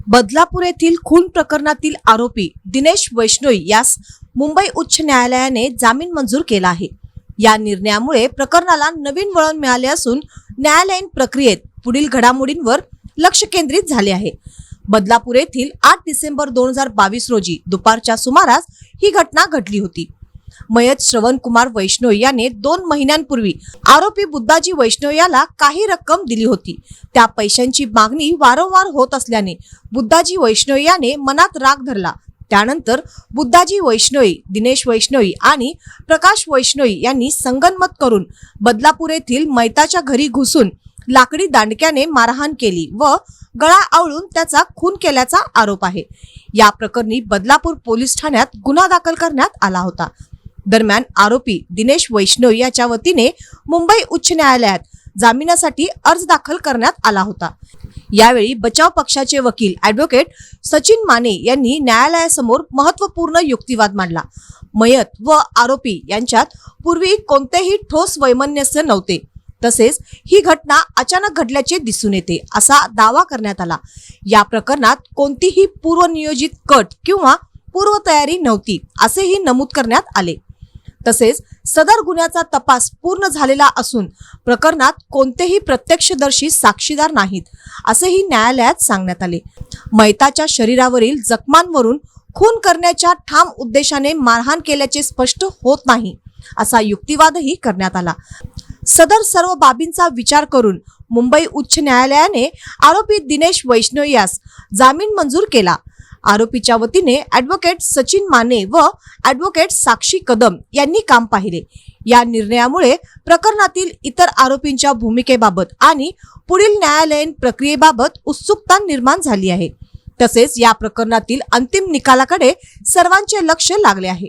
बदलापूर येथील खून प्रकरणातील आरोपी दिनेश वैष्णोई यास मुंबई उच्च न्यायालयाने जामीन मंजूर केला आहे। या निर्णयामुळे प्रकरणाला नवीन वळण मिळाले असून न्यायालयीन प्रक्रियेत पुढील घडामोडींवर लक्ष केंद्रित झाले आहे। बदलापूर येथील 8 डिसेंबर 2022 रोजी दुपारच्या सुमारास ही घटना घडली होती। मयत श्रवण कुमार वैष्णोई याने 2 महिन्यांपूर्वी आरोपी बुद्धाजी वैष्णोई याला काही रक्कम दिली होती। त्या पैशांची मागणी वारंवार होत असल्याने बुद्धाजी वैष्णोई याने मनात राग धरला। त्यानंतर बुद्धाजी वैष्णोई, दिनेश वैष्णोई आणि प्रकाश वैष्णोई यांनी संगनमत करून बदलापूर येथील मैताच्या घरी घुसून लाकडी दांडक्याने मारहाण केली व गळा आवळून त्याचा खून केल्याचा आरोप आहे। या प्रकरणी बदलापूर पोलीस ठाण्यात गुन्हा दाखल करण्यात आला होता। दरम्यान आरोपी दिनेश वैष्णोई याच्या वतीने मुंबई उच्च न्यायालयात जामिनासाठी अर्ज दाखल करण्यात आला होता। यावेळी बचाव पक्षाचे वकील ॲडव्होकेट सचिन माने यांनी न्यायालयासमोर महत्त्वपूर्ण युक्तिवाद मांडला। मयत व आरोपी यांच्यात पूर्वी कोणतेही ठोस वैमनस्य नव्हते, तसेच ही घटना अचानक घडल्याचे दिसून येते असा दावा करण्यात आला। या प्रकरणात कोणतीही पूर्वनियोजित कट किंवा पूर्वतयारी नव्हती असेही नमूद करण्यात आले। तसेच सदर गुन्ह्याचा तपास पूर्ण झालेला असून प्रकरणात कोणतेही प्रत्यक्षदर्शी साक्षीदार नाहीत असेही न्यायालयात सांगण्यात आले। मैताच्या शरीरावरील जखमांवरून खून करण्याच्या ठाम उद्देशाने मारहाण केल्याचे स्पष्ट होत नाही असा युक्तिवादही करण्यात आला। सदर सर्व बाबींचा विचार करून मुंबई उच्च न्यायालयाने आरोपी दिनेश वैष्णोई यास जामीन मंजूर केला। आरोपीच्या वतीने ॲडव्होकेट सचिन माने व ॲडव्होकेट साक्षी कदम यांनी काम पाहिले। या निर्णयामुळे प्रकरणातील इतर आरोपींच्या भूमिकेबाबत आणि पुढील न्यायालयीन प्रक्रियेबाबत उत्सुकता निर्माण झाली आहे। तसेच या प्रकरणातील अंतिम निकालाकडे सर्वांचे लक्ष लागले आहे।